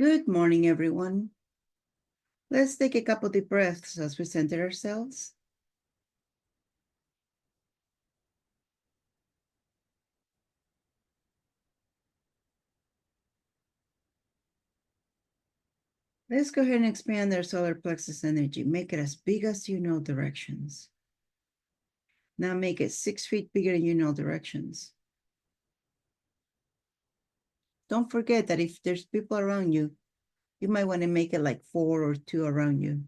Good morning, everyone. Let's take a couple deep breaths as we center ourselves. Let's go ahead and expand our solar plexus energy. Make it as big as you know directions. Now make it 6 feet bigger than you know directions. Don't forget that if there's people around you, you might want to make it like 4 or 2 around you.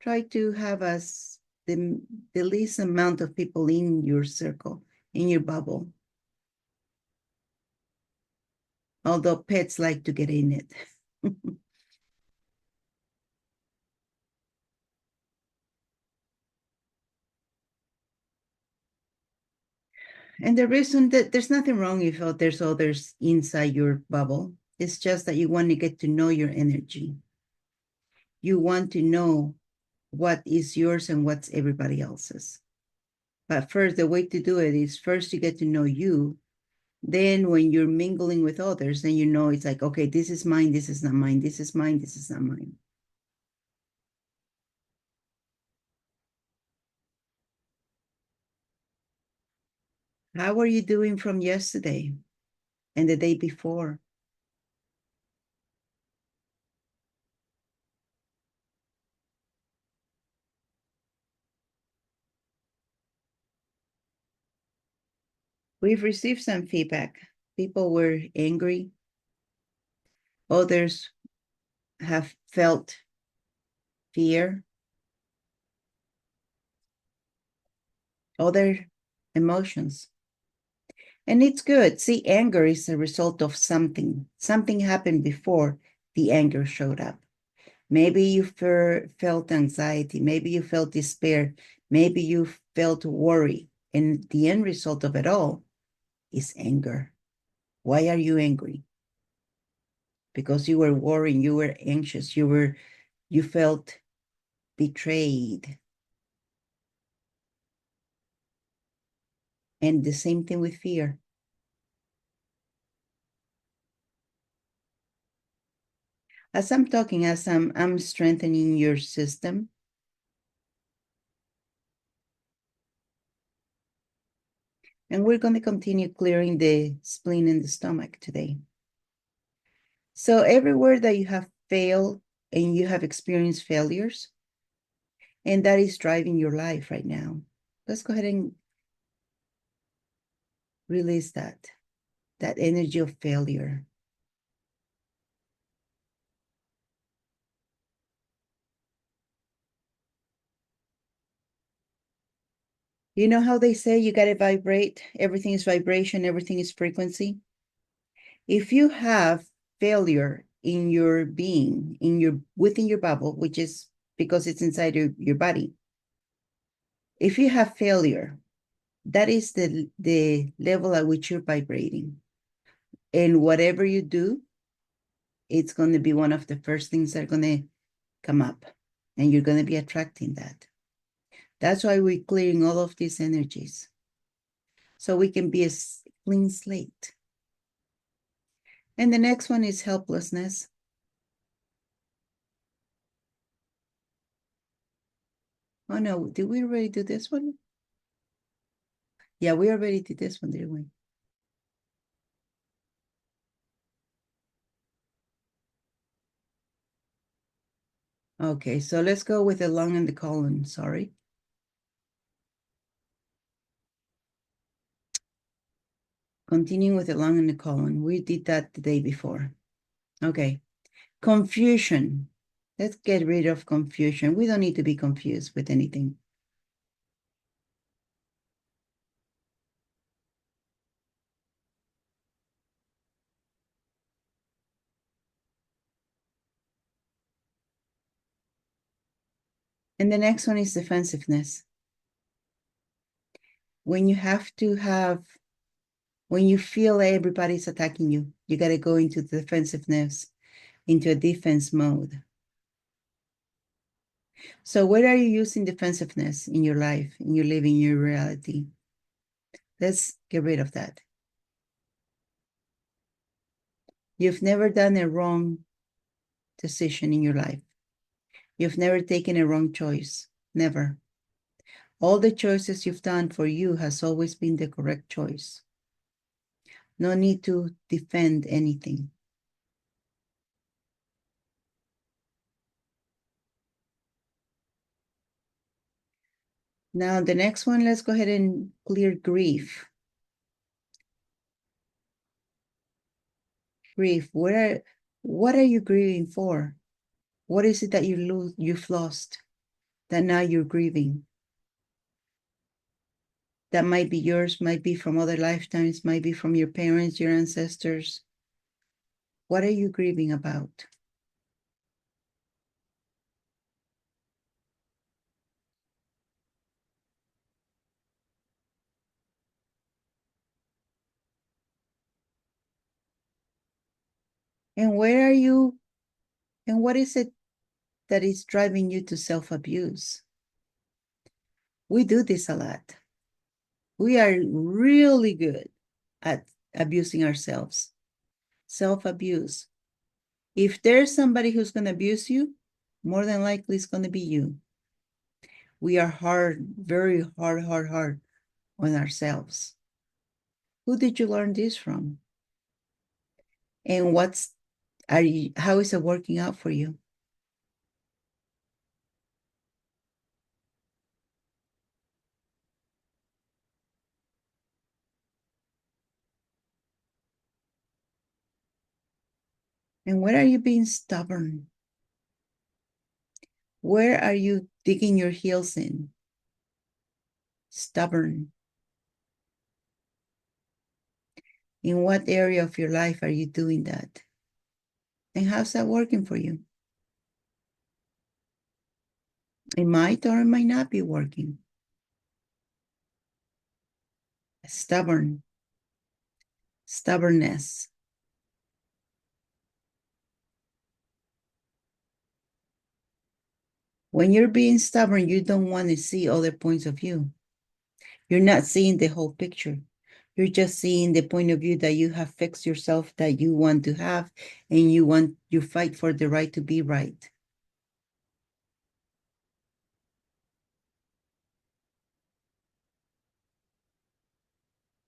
Try to have the least amount of people in your circle, in your bubble. Although pets like to get in it. And the reason that there's nothing wrong if there's others inside your bubble, it's just that you want to get to know your energy. You want to know what is yours and what's everybody else's. But first, the way to do it is first you get to know you. Then when you're mingling with others, then you know it's like, okay, this is mine, this is not mine, this is mine, this is not mine. How are you doing from yesterday and the day before? We've received some feedback. People were angry. Others have felt fear, other emotions. And it's good. See, anger is a result of something. Something happened before the anger showed up. Maybe you felt anxiety. Maybe you felt despair. Maybe you felt worry. And the end result of it all is anger. Why are you angry? Because you were worrying, you were anxious, you felt betrayed. And the same thing with fear. As I'm talking, as I'm strengthening your system, and we're going to continue clearing the spleen and the stomach today. So everywhere that you have failed and you have experienced failures, and that is driving your life right now, let's go ahead and release that energy of failure. You know how they say you got to vibrate? Everything is vibration, everything is frequency. If you have failure in your being, within your bubble, which is because it's inside your body, if you have failure, that is the level at which you're vibrating. And whatever you do, it's going to be one of the first things that are going to come up. And you're going to be attracting that. That's why we're clearing all of these energies. So we can be a clean slate. And the next one is helplessness. Oh no, did we already do this one? Yeah, we already did this one, didn't we? Okay, so let's go with the lung and the colon, sorry. Continuing with the lung and the colon. We did that the day before. Okay, confusion. Let's get rid of confusion. We don't need to be confused with anything. And the next one is defensiveness. When you when you feel everybody's attacking you, you got to go into defensiveness, into a defense mode. So where are you using defensiveness in your life, in your living, your reality? Let's get rid of that. You've never done a wrong decision in your life. You've never taken a wrong choice. Never. All the choices you've done for you has always been the correct choice. No need to defend anything. Now, the next one, let's go ahead and clear grief. Grief. What are you grieving for? What is it that you've lost that now you're grieving? That might be yours, might be from other lifetimes, might be from your parents, your ancestors. What are you grieving about? And where are you? And what is it that is driving you to self-abuse? We do this a lot. We are really good at abusing ourselves. Self-abuse. If there's somebody who's going to abuse you, more than likely it's going to be you. We are hard, very hard on ourselves. Who did you learn this from? And how is it working out for you? And where are you being stubborn? Where are you digging your heels in? Stubborn. In what area of your life are you doing that? And how's that working for you? It might or it might not be working. Stubborn. Stubbornness. When you're being stubborn, you don't want to see other points of view. You're not seeing the whole picture. You're just seeing the point of view that you have fixed yourself, that you want to have, and you fight for the right to be right.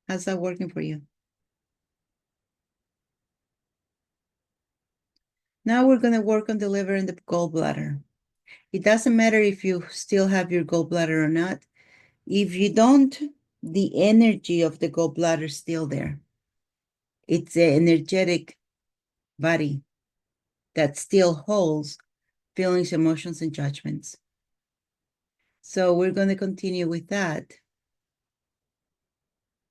How's that working for you? Now we're going to work on the liver and the gallbladder. It doesn't matter if you still have your gallbladder or not. If you don't, the energy of the gallbladder is still there. It's an energetic body that still holds feelings, emotions, and judgments. So we're going to continue with that.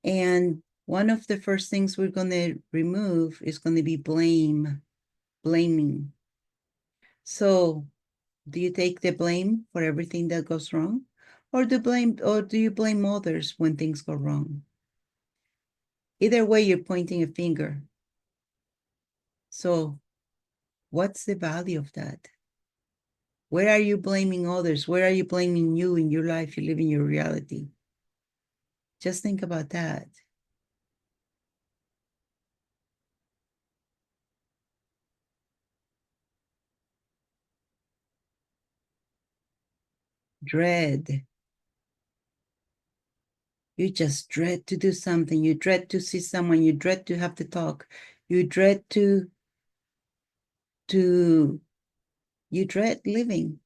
And one of the first things we're going to remove is going to be blaming. So do you take the blame for everything that goes wrong? Or do you blame others when things go wrong? Either way, you're pointing a finger. So what's the value of that? Where are you blaming others? Where are you blaming you in your life? You live in your reality. Just think about that. Dread. You just dread to do something. You dread to see someone. You dread to have to talk. You dread to you dread living.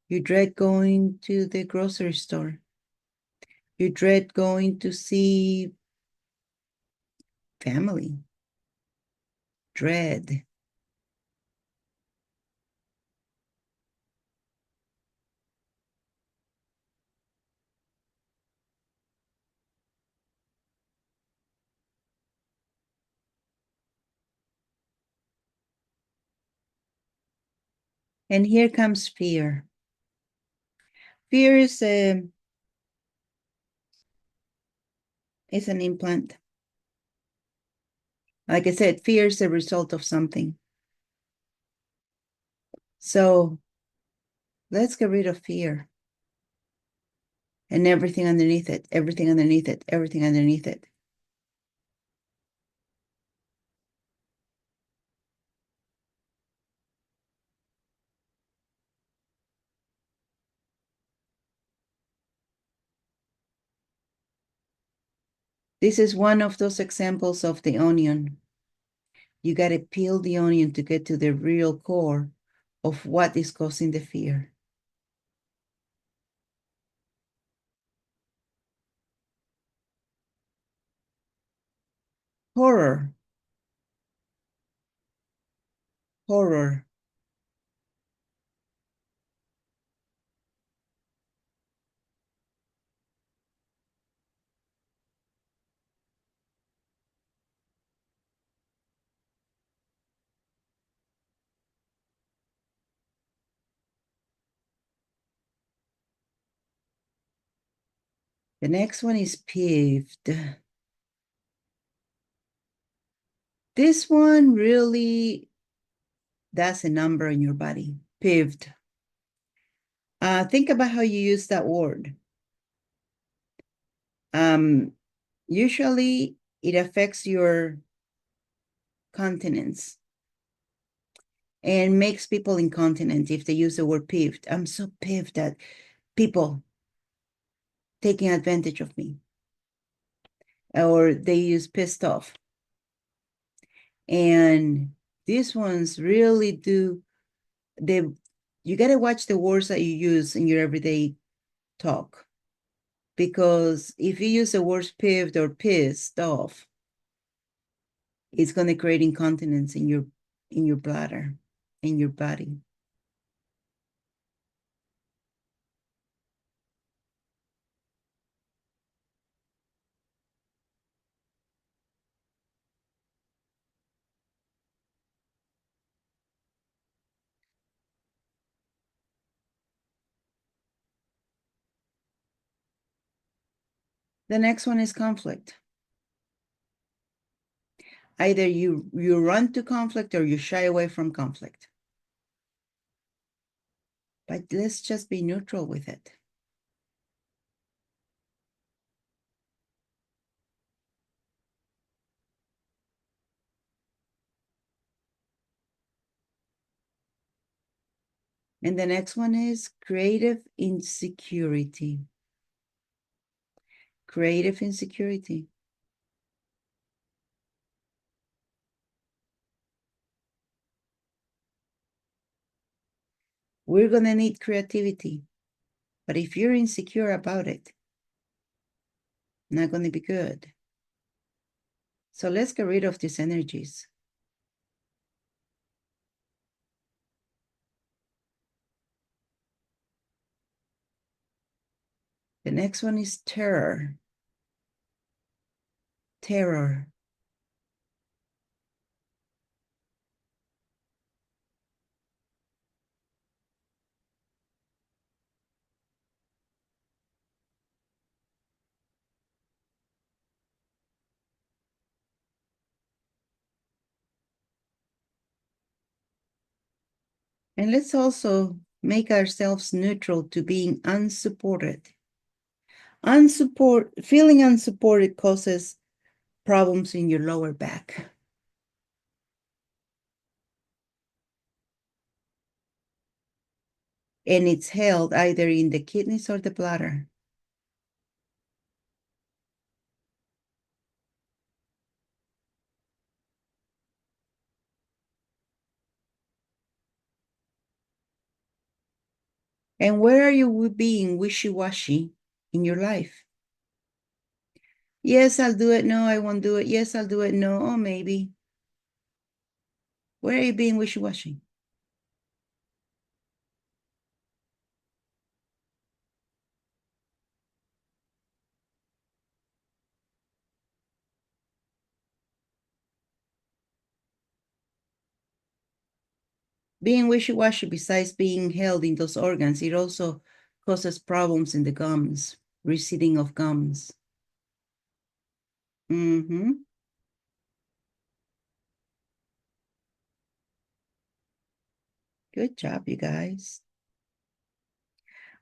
You dread going to the grocery store. You dread going to see family. Dread. And here comes fear. Fear is an implant. Like I said, fear is a result of something. So let's get rid of fear and everything underneath it, everything underneath it, everything underneath it. This is one of those examples of the onion. You got to peel the onion to get to the real core of what is causing the fear. Horror, horror. The next one is peeved. This one really does a number in your body. Peeved. Think about how you use that word. Usually it affects your continence and makes people incontinent if they use the word peeved. I'm so peeved that people taking advantage of me, or they use pissed off. And these ones really do, you got to watch the words that you use in your everyday talk. Because if you use the words peeved or pissed off, it's going to create incontinence in your bladder, in your body. The next one is conflict. Either you run to conflict or you shy away from conflict. But let's just be neutral with it. And the next one is creative insecurity. Creative insecurity. We're going to need creativity. But if you're insecure about it, not going to be good. So let's get rid of these energies. The next one is terror. Terror. And let's also make ourselves neutral to being unsupported. Feeling unsupported causes problems in your lower back. And it's held either in the kidneys or the bladder. And where are you being wishy-washy in your life? Yes, I'll do it. No, I won't do it. Yes, I'll do it. No, oh, maybe. Where are you being wishy-washy? Being wishy-washy, besides being held in those organs, it also causes problems in the gums, receding of gums. Mm-hmm. Good job, you guys.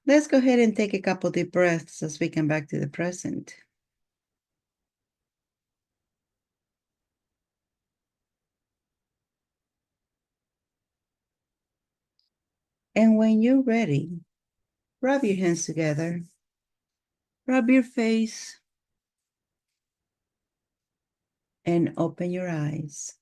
Let's go ahead and take a couple deep breaths as we come back to the present. And when you're ready, rub your hands together, rub your face, and open your eyes.